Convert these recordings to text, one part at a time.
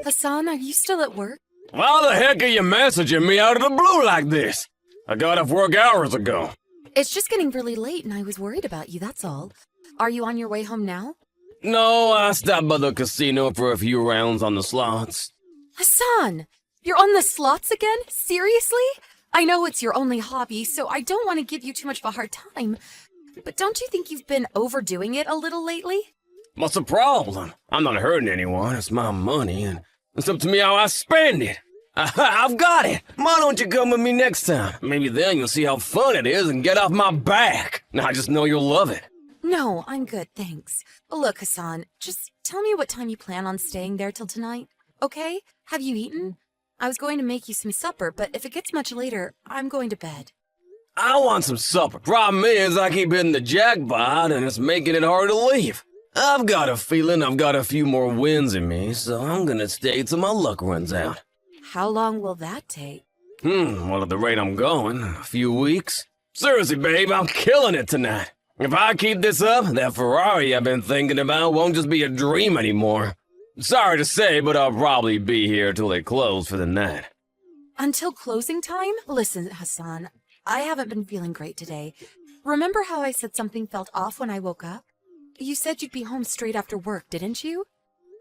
Hassan, are you still at work? Why the heck are you messaging me out of the blue like this? I got off work hours ago. It's just getting really late and I was worried about you, that's all. Are you on your way home now? No, I stopped by the casino for a few rounds on the slots. Hassan! You're on the slots again? Seriously? I know it's your only hobby, so I don't want to give you too much of a hard time. But don't you think you've been overdoing it a little lately? What's the problem? I'm not hurting anyone. It's my money, and it's up to me how I spend it. I've got it. Why don't you come with me next time? Maybe then you'll see how fun it is and get off my back. Now I just know you'll love it. No, I'm good, thanks. Look, Hassan, just tell me what time you plan on staying there till tonight, okay? Have you eaten? I was going to make you some supper, but if it gets much later, I'm going to bed. I want some supper. Problem is, I keep hitting the jackpot, and it's making it hard to leave. I've got a feeling I've got a few more wins in me, so I'm gonna stay till my luck runs out. How long will that take? Well, at the rate I'm going, a few weeks. Seriously, babe, I'm killing it tonight. If I keep this up, that Ferrari I've been thinking about won't just be a dream anymore. Sorry to say, but I'll probably be here till they close for the night. Until closing time? Listen, Hassan, I haven't been feeling great today. Remember how I said something felt off when I woke up? You said you'd be home straight after work, didn't you?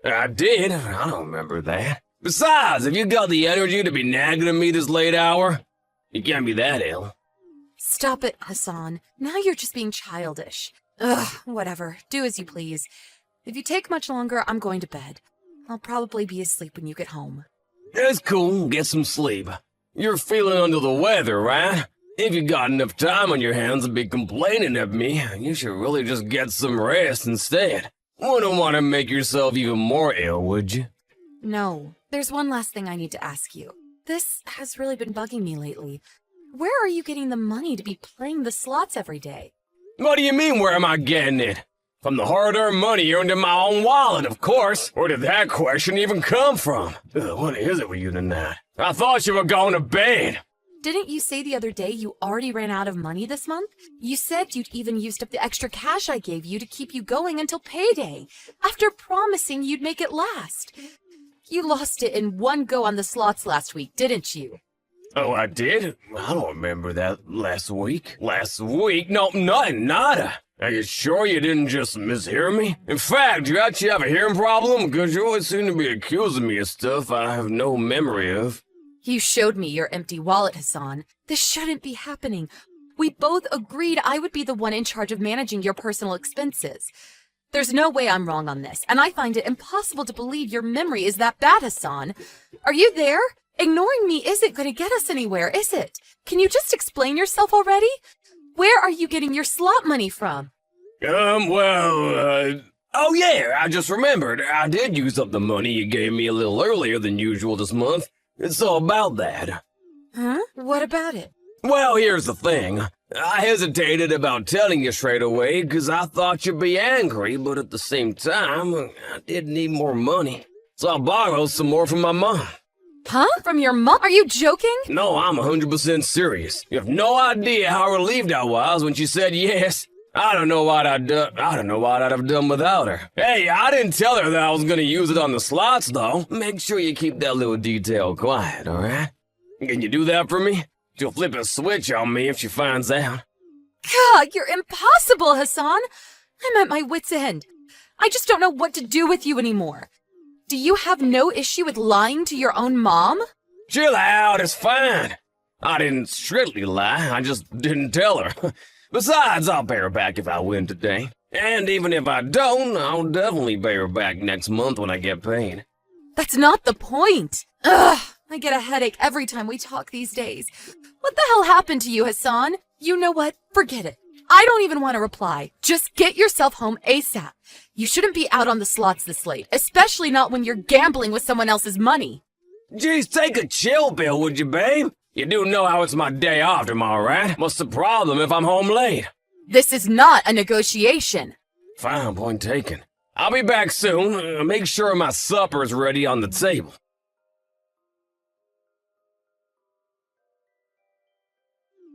I did. I don't remember that. Besides, have you got the energy to be nagging at me this late hour? You can't be that ill. Stop it, Hassan. Now you're just being childish. Ugh, whatever. Do as you please. If you take much longer, I'm going to bed. I'll probably be asleep when you get home. That's cool. Get some sleep. You're feeling under the weather, right? If you got enough time on your hands to be complaining at me, you should really just get some rest instead. Wouldn't want to make yourself even more ill, would you? No. There's one last thing I need to ask you. This has really been bugging me lately. Where are you getting the money to be playing the slots every day? What do you mean, where am I getting it? From the hard-earned money earned in my own wallet, of course. Where did that question even come from? What is it with you tonight? I thought you were going to bed. Didn't you say the other day you already ran out of money this month? You said you'd even used up the extra cash I gave you to keep you going until payday, after promising you'd make it last. You lost it in one go on the slots last week, didn't you? Oh, I did? I don't remember that last week. Last week? No, nothing, nada. Are you sure you didn't just mishear me? In fact, you actually have a hearing problem? Because you always seem to be accusing me of stuff I have no memory of. You showed me your empty wallet, Hassan. This shouldn't be happening. We both agreed I would be the one in charge of managing your personal expenses. There's no way I'm wrong on this, and I find it impossible to believe your memory is that bad, Hassan. Are you there? Ignoring me isn't going to get us anywhere, is it? Can you just explain yourself already? Where are you getting your slot money from? Oh yeah, I just remembered. I did use up the money you gave me a little earlier than usual this month. It's all about that. Huh? What about it? Well, here's the thing. I hesitated about telling you straight away because I thought you'd be angry, but at the same time, I did need more money. So I borrowed some more from my mom. Huh? From your mom? Are you joking? No, I'm 100% serious. You have no idea how relieved I was when she said yes. I don't know what I'd have done without her. Hey, I didn't tell her that I was gonna use it on the slots, though. Make sure you keep that little detail quiet, alright? Can you do that for me? She'll flip a switch on me if she finds out. God, you're impossible, Hassan. I'm at my wit's end. I just don't know what to do with you anymore. Do you have no issue with lying to your own mom? Chill out, it's fine. I didn't strictly lie, I just didn't tell her. Besides, I'll pay her back if I win today. And even if I don't, I'll definitely pay her back next month when I get paid. That's not the point. Ugh, I get a headache every time we talk these days. What the hell happened to you, Hassan? You know what? Forget it. I don't even want to reply. Just get yourself home ASAP. You shouldn't be out on the slots this late, especially not when you're gambling with someone else's money. Geez, take a chill pill, would you, babe? You do know how it's my day off tomorrow, right? What's the problem if I'm home late? This is not a negotiation. Fine, point taken. I'll be back soon. Make sure my supper's ready on the table.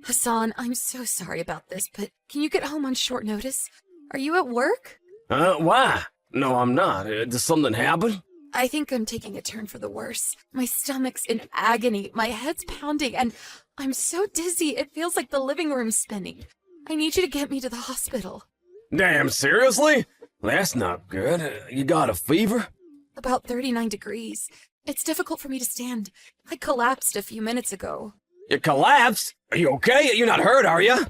Hassan, I'm so sorry about this, but can you get home on short notice? Are you at work? Why? No, I'm not. Does something happen? I think I'm taking a turn for the worse. My stomach's in agony, my head's pounding, and I'm so dizzy it feels like the living room's spinning. I need you to get me to the hospital. Damn, seriously? That's not good. You got a fever? About 39 degrees. It's difficult for me to stand. I collapsed a few minutes ago. You collapsed? Are you okay? You're not hurt, are you?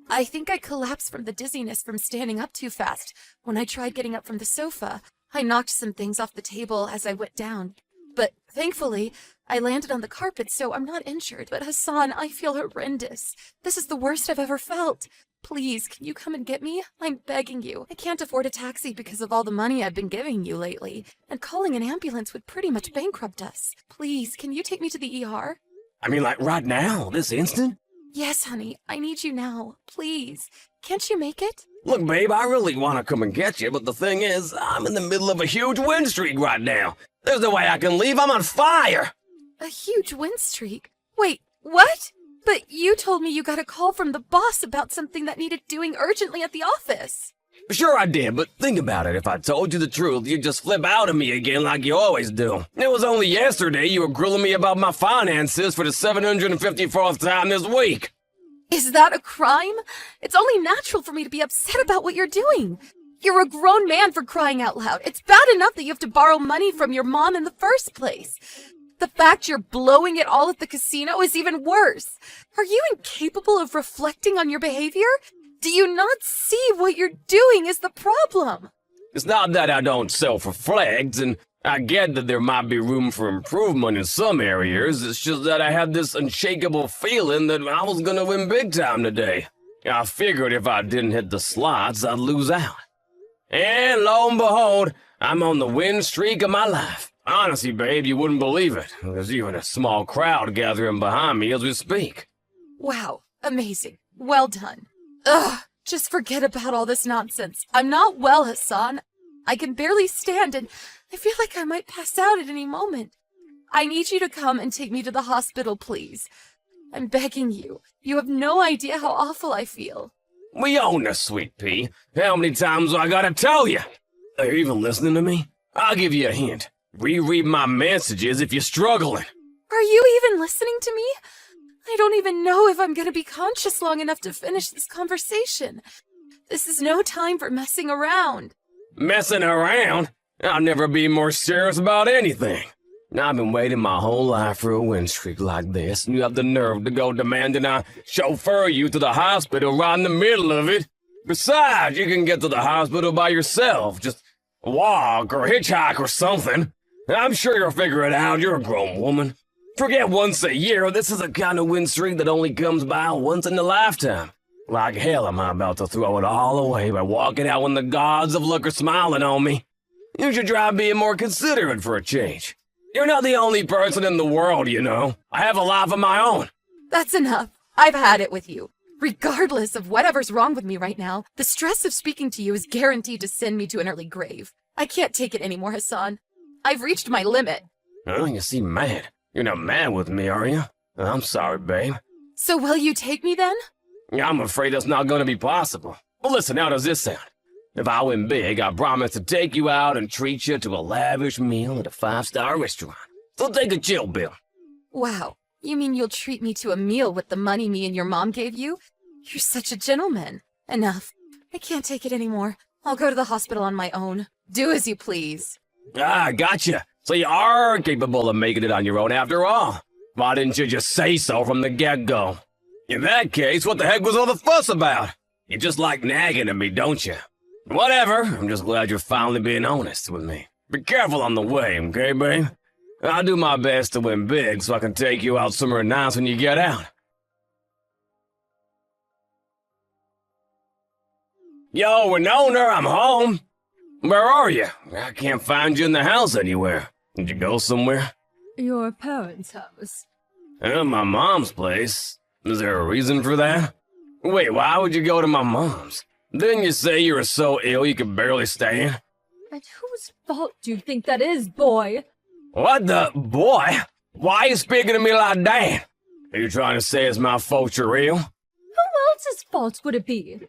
I think I collapsed from the dizziness from standing up too fast. When I tried getting up from the sofa, I knocked some things off the table as I went down. But thankfully, I landed on the carpet, so I'm not injured. But Hassan, I feel horrendous. This is the worst I've ever felt. Please, can you come and get me? I'm begging you. I can't afford a taxi because of all the money I've been giving you lately. And calling an ambulance would pretty much bankrupt us. Please, can you take me to the ER? I mean, like right now, this instant? Yes, honey. I need you now. Please. Can't you make it? Look, babe, I really want to come and get you, but the thing is, I'm in the middle of a huge wind streak right now. There's no way I can leave. I'm on fire. A huge wind streak? Wait, what? But you told me you got a call from the boss about something that needed doing urgently at the office. Sure I did, but think about it. If I told you the truth, you'd just flip out at me again like you always do. It was only yesterday you were grilling me about my finances for the 754th time this week. Is that a crime? It's only natural for me to be upset about what you're doing. You're a grown man, for crying out loud. It's bad enough that you have to borrow money from your mom in the first place. The fact you're blowing it all at the casino is even worse. Are you incapable of reflecting on your behavior? Do you not see what you're doing is the problem? It's not that I don't self-reflect, and I get that there might be room for improvement in some areas. It's just that I had this unshakable feeling that I was gonna win big time today. I figured if I didn't hit the slots, I'd lose out. And lo and behold, I'm on the win streak of my life. Honestly, babe, you wouldn't believe it. There's even a small crowd gathering behind me as we speak. Wow, amazing. Well done. Ugh, just forget about all this nonsense. I'm not well, Hassan. I can barely stand and I feel like I might pass out at any moment. I need you to come and take me to the hospital, please. I'm begging you. You have no idea how awful I feel. We own this, sweet pea. How many times do I gotta tell you? Are you even listening to me? I'll give you a hint. Reread my messages if you're struggling. Are you even listening to me? I don't even know if I'm gonna be conscious long enough to finish this conversation. This is no time for messing around. Messing around? I'll never be more serious about anything. I've been waiting my whole life for a win streak like this, and you have the nerve to go demanding I chauffeur you to the hospital right in the middle of it. Besides, you can get to the hospital by yourself. Just walk or hitchhike or something. I'm sure you'll figure it out. You're a grown woman. Forget once a year. This is a kind of win streak that only comes by once in a lifetime. Like hell am I about to throw it all away by walking out when the gods of luck are smiling on me. You should try being more considerate for a change. You're not the only person in the world, you know. I have a life of my own. That's enough. I've had it with you. Regardless of whatever's wrong with me right now, the stress of speaking to you is guaranteed to send me to an early grave. I can't take it anymore, Hassan. I've reached my limit. Oh, you seem mad. You're not mad with me, are you? I'm sorry, babe. So will you take me then? I'm afraid that's not going to be possible. Well, listen, how does this sound? If I win big, I promise to take you out and treat you to a lavish meal at a 5-star restaurant. So take a chill bill. Wow. You mean you'll treat me to a meal with the money me and your mom gave you? You're such a gentleman. Enough. I can't take it anymore. I'll go to the hospital on my own. Do as you please. Ah, gotcha. So you are capable of making it on your own after all. Why didn't you just say so from the get-go? In that case, what the heck was all the fuss about? You just like nagging at me, don't you? Whatever, I'm just glad you're finally being honest with me. Be careful on the way, okay, babe? I'll do my best to win big so I can take you out somewhere nice when you get out. Yo, Winona, I'm home. Where are you? I can't find you in the house anywhere. Did you go somewhere? Your parents' house. My mom's place. Is there a reason for that? Wait, why would you go to my mom's? Didn't you say you were so ill you could barely stand? And whose fault do you think that is, boy? What the boy? Why are you speaking to me like that? Are you trying to say it's my fault you're ill? Who else's fault would it be?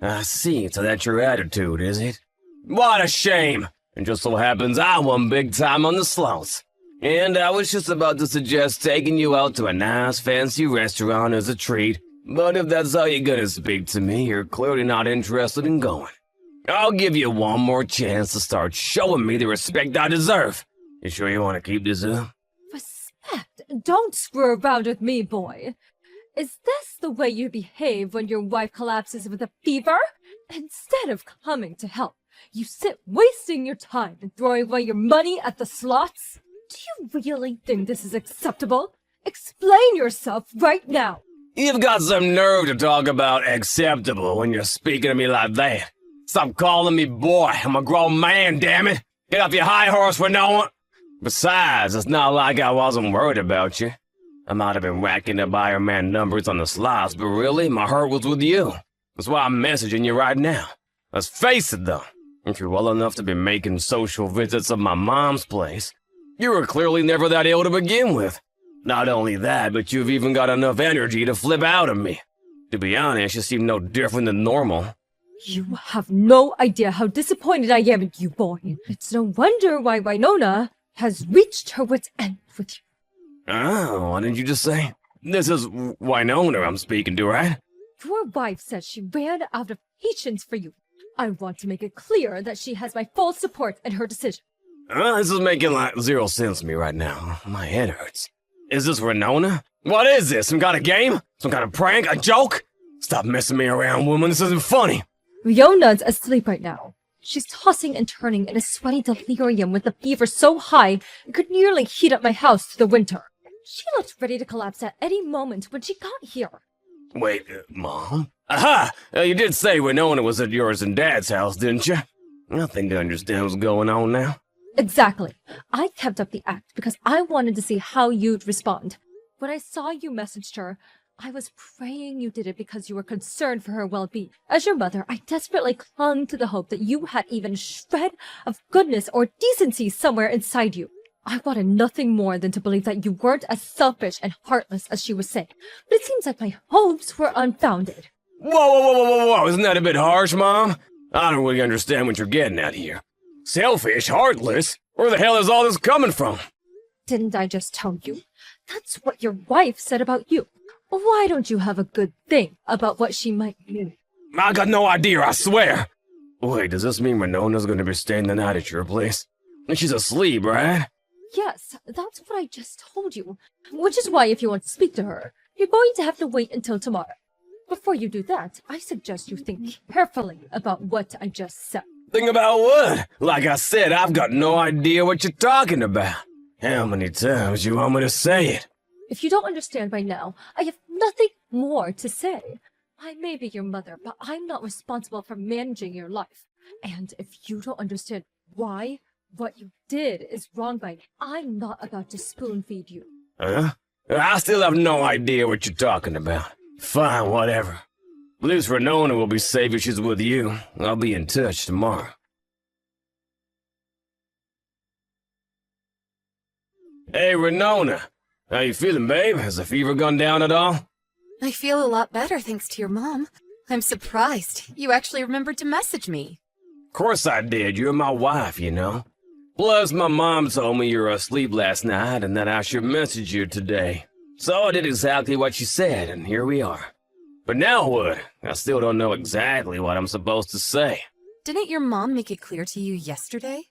I see, so that's your attitude, is it? What a shame! and just so happens I won big time on the slots. And I was just about to suggest taking you out to a nice fancy restaurant as a treat, but if that's how you're gonna speak to me, you're clearly not interested in going. I'll give you one more chance to start showing me the respect I deserve. You sure you want to keep this up? Respect? Don't screw around with me, boy. Is this the way you behave when your wife collapses with a fever? Instead of coming to help, you sit wasting your time and throwing away your money at the slots? Do you really think this is acceptable? Explain yourself right now. You've got some nerve to talk about acceptable when you're speaking to me like that. Stop calling me boy. I'm a grown man, damn it. Get off your high horse, Winona. Besides, it's not like I wasn't worried about you. I might have been racking up Iron Man numbers on the slots, but really, my heart was with you. That's why I'm messaging you right now. Let's face it, though. If you're well enough to be making social visits at my mom's place, you were clearly never that ill to begin with. Not only that, but you've even got enough energy to flip out of me. To be honest, you seem no different than normal. You have no idea how disappointed I am in you, boy. It's no wonder why Winona has reached her wit's end with you. Oh, what did you just say? This is Winona I'm speaking to, right? Your wife says she ran out of patience for you. I want to make it clear that she has my full support in her decision. This is making like zero sense to me right now. My head hurts. Is this Winona? What is this? Some kind of game? Some kind of prank? A joke? Stop messing me around, woman. This isn't funny. Riona's asleep right now. She's tossing and turning in a sweaty delirium with a fever so high it could nearly heat up my house through the winter. She looked ready to collapse at any moment when she got here. Wait, Mom? Aha! You did say Winona was at yours and Dad's house, didn't you? I think I understand what's going on now. Exactly. I kept up the act because I wanted to see how you'd respond. When I saw you messaged her, I was praying you did it because you were concerned for her well-being. As your mother, I desperately clung to the hope that you had even a shred of goodness or decency somewhere inside you. I wanted nothing more than to believe that you weren't as selfish and heartless as she was saying, but it seems like my hopes were unfounded. Whoa, isn't that a bit harsh, Mom? I don't really understand what you're getting at here. Selfish, heartless? Where the hell is all this coming from? Didn't I just tell you? That's what your wife said about you. Why don't you have a good thing about what she might mean? I got no idea, I swear. Wait, does this mean Winona's gonna be staying the night at your place? She's asleep, right? Yes, that's what I just told you. Which is why if you want to speak to her, you're going to have to wait until tomorrow. Before you do that, I suggest you think carefully about what I just said. Think about what? Like I said, I've got no idea what you're talking about. How many times you want me to say it? If you don't understand by now, I have nothing more to say. I may be your mother, but I'm not responsible for managing your life. And if you don't understand why what you did is wrong by me, I'm not about to spoon-feed you. Huh? I still have no idea what you're talking about. Fine, whatever. At least Winona will be safe if she's with you. I'll be in touch tomorrow. Hey, Winona. How you feeling, babe? Has the fever gone down at all? I feel a lot better thanks to your mom. I'm surprised. You actually remembered to message me. Of course I did. You're my wife, you know. Plus, my mom told me you were asleep last night and that I should message you today. So I did exactly what she said, and here we are. But now what? I still don't know exactly what I'm supposed to say. Didn't your mom make it clear to you yesterday?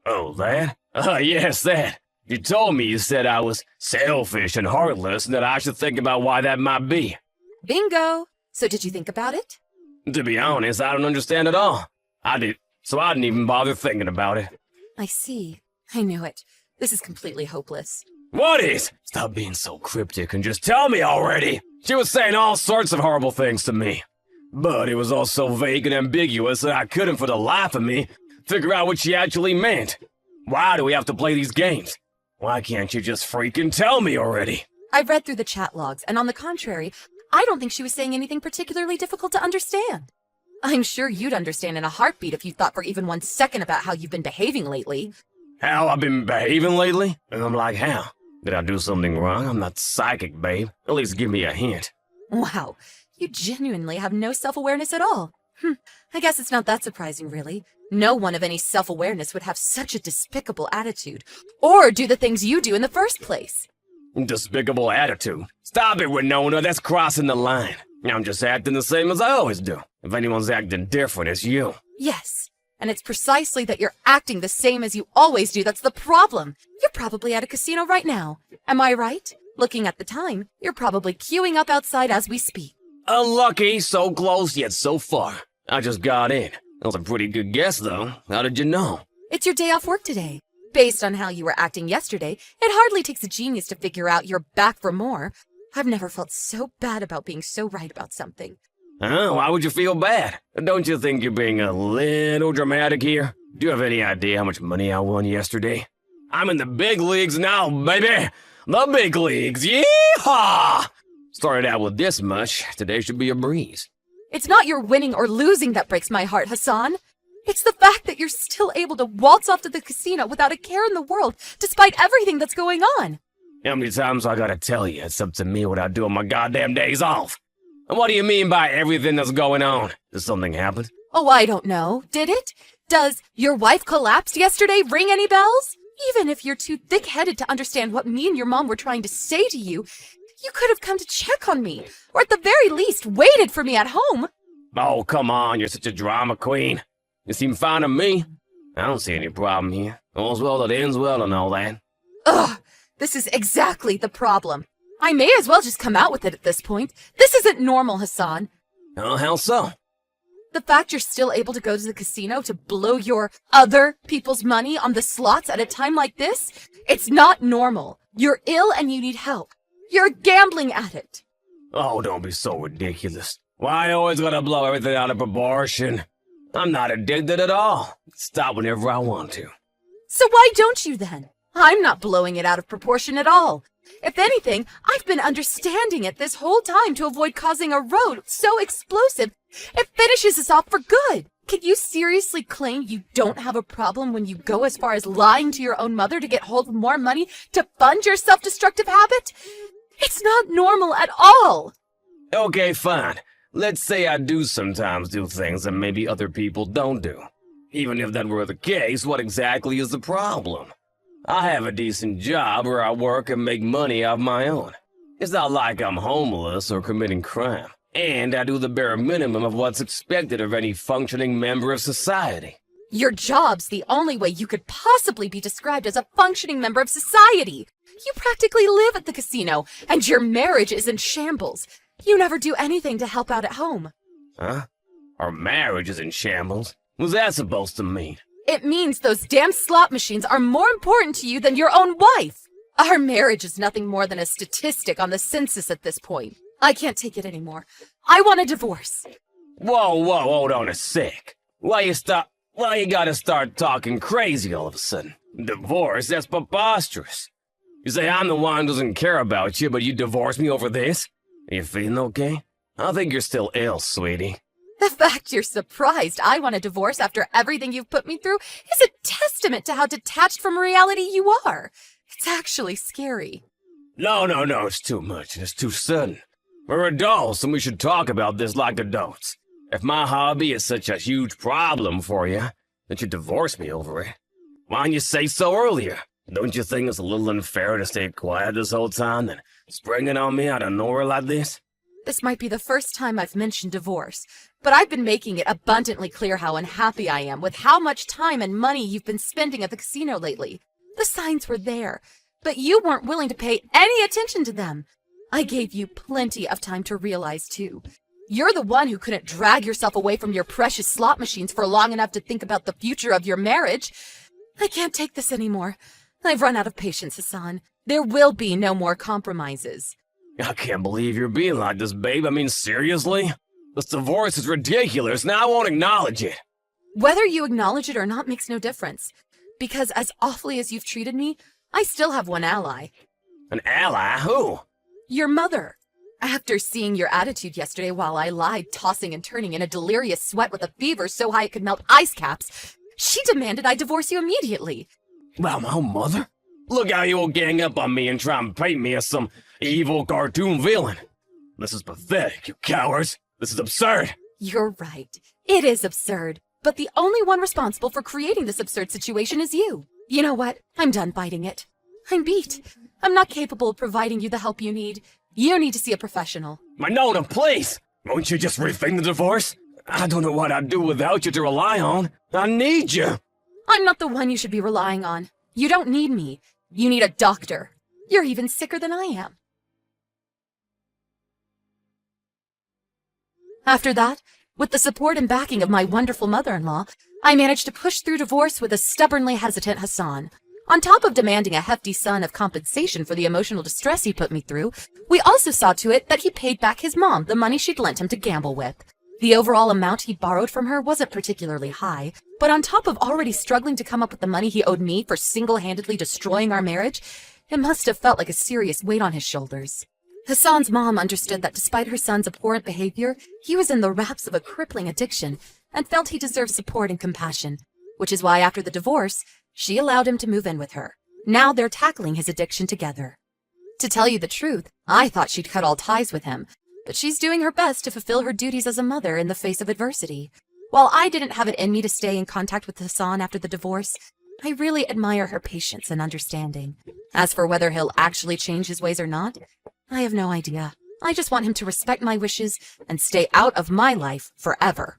Oh, that? Yes, that. You told me you said I was selfish and heartless and that I should think about why that might be. Bingo! So did you think about it? To be honest, I don't understand at all. I didn't even bother thinking about it. I see. I knew it. This is completely hopeless. What is? Stop being so cryptic and just tell me already. She was saying all sorts of horrible things to me. But it was all so vague and ambiguous that I couldn't for the life of me figure out what she actually meant. Why do we have to play these games? Why can't you just freaking tell me already? I read through the chat logs, and on the contrary, I don't think she was saying anything particularly difficult to understand. I'm sure you'd understand in a heartbeat if you thought for even 1 second about how you've been behaving lately. How I've been behaving lately? And I'm like, how? Did I do something wrong? I'm not psychic, babe. At least give me a hint. Wow, you genuinely have no self-awareness at all. I guess it's not that surprising, really. No one of any self-awareness would have such a despicable attitude, or do the things you do in the first place. Despicable attitude. Stop it, Winona. That's crossing the line. I'm just acting the same as I always do. If anyone's acting different, it's you. Yes, and it's precisely that you're acting the same as you always do that's the problem. You're probably at a casino right now. Am I right? Looking at the time, you're probably queuing up outside as we speak. Unlucky, so close yet so far. I just got in. That was a pretty good guess, though. How did you know? It's your day off work today. Based on how you were acting yesterday, it hardly takes a genius to figure out you're back for more. I've never felt so bad about being so right about something. Why would you feel bad? Don't you think you're being a little dramatic here? Do you have any idea how much money I won yesterday? I'm in the big leagues now, baby! The big leagues, yeehaw! Started out with this much, today should be a breeze. It's not your winning or losing that breaks my heart, Hassan. It's the fact that you're still able to waltz off to the casino without a care in the world, despite everything that's going on. How many times I gotta tell you it's up to me what I do on my goddamn days off? And what do you mean by everything that's going on? Did something happen? Oh, I don't know. Did it? Does your wife collapse yesterday ring any bells? Even if you're too thick-headed to understand what me and your mom were trying to say to you, you could have come to check on me, or at the very least waited for me at home. Oh, come on, you're such a drama queen. You seem fine to me. I don't see any problem here. All's well that ends well and all that. Ugh, this is exactly the problem. I may as well just come out with it at this point. This isn't normal, Hassan. Oh, how so? The fact you're still able to go to the casino to blow your other people's money on the slots at a time like this, it's not normal. You're ill and you need help. You're gambling at it. Oh, don't be so ridiculous. Why always gotta blow everything out of proportion? I'm not addicted at all. Stop whenever I want to. So why don't you then? I'm not blowing it out of proportion at all. If anything, I've been understanding it this whole time to avoid causing a road so explosive it finishes us off for good. Can you seriously claim you don't have a problem when you go as far as lying to your own mother to get hold of more money to fund your self-destructive habit? It's not normal at all. Okay, fine. Let's say I do sometimes do things that maybe other people don't do. Even if that were the case, what exactly is the problem? I have a decent job where I work and make money of my own. It's not like I'm homeless or committing crime. And I do the bare minimum of what's expected of any functioning member of society. Your job's the only way you could possibly be described as a functioning member of society. You practically live at the casino, and your marriage is in shambles. You never do anything to help out at home. Huh? Our marriage is in shambles? What's that supposed to mean? It means those damn slot machines are more important to you than your own wife. Our marriage is nothing more than a statistic on the census at this point. I can't take it anymore. I want a divorce. Whoa, hold on a sec. Why you gotta start talking crazy all of a sudden? Divorce? That's preposterous. You say I'm the one who doesn't care about you, but you divorce me over this? Are you feeling okay? I think you're still ill, sweetie. The fact you're surprised I want a divorce after everything you've put me through is a testament to how detached from reality you are. It's actually scary. No, it's too much and it's too sudden. We're adults and we should talk about this like adults. If my hobby is such a huge problem for you, that you divorce me over it. Why didn't you say so earlier? Don't you think it's a little unfair to stay quiet this whole time than spring it on me out of nowhere like this? This might be the first time I've mentioned divorce, but I've been making it abundantly clear how unhappy I am with how much time and money you've been spending at the casino lately. The signs were there, but you weren't willing to pay any attention to them. I gave you plenty of time to realize, too. You're the one who couldn't drag yourself away from your precious slot machines for long enough to think about the future of your marriage. I can't take this anymore. I've run out of patience, Hassan. There will be no more compromises. I can't believe you're being like this, babe. I mean, seriously? This divorce is ridiculous, and I won't acknowledge it. Whether you acknowledge it or not makes no difference. Because as awfully as you've treated me, I still have one ally. An ally? Who? Your mother. After seeing your attitude yesterday while I lied, tossing and turning in a delirious sweat with a fever so high it could melt ice caps, she demanded I divorce you immediately. Well, my own mother? Look how you will gang up on me and try and paint me as some evil cartoon villain. This is pathetic, you cowards. This is absurd. You're right. It is absurd, but the only one responsible for creating this absurd situation is you. You know what? I'm done fighting it. I'm beat. I'm not capable of providing you the help you need. You need to see a professional. Winona, please! Won't you just rethink the divorce? I don't know what I'd do without you to rely on. I need you. I'm not the one you should be relying on. You don't need me. You need a doctor. You're even sicker than I am. After that, with the support and backing of my wonderful mother-in-law, I managed to push through divorce with a stubbornly hesitant Hassan. On top of demanding a hefty sum of compensation for the emotional distress he put me through, we also saw to it that he paid back his mom the money she'd lent him to gamble with. The overall amount he borrowed from her wasn't particularly high, but on top of already struggling to come up with the money he owed me for single-handedly destroying our marriage, it must have felt like a serious weight on his shoulders. Hassan's mom understood that despite her son's abhorrent behavior, he was in the wraps of a crippling addiction and felt he deserved support and compassion, which is why after the divorce, she allowed him to move in with her. Now they're tackling his addiction together. To tell you the truth, I thought she'd cut all ties with him, but she's doing her best to fulfill her duties as a mother in the face of adversity. While I didn't have it in me to stay in contact with Hassan after the divorce, I really admire her patience and understanding. As for whether he'll actually change his ways or not, I have no idea. I just want him to respect my wishes and stay out of my life forever.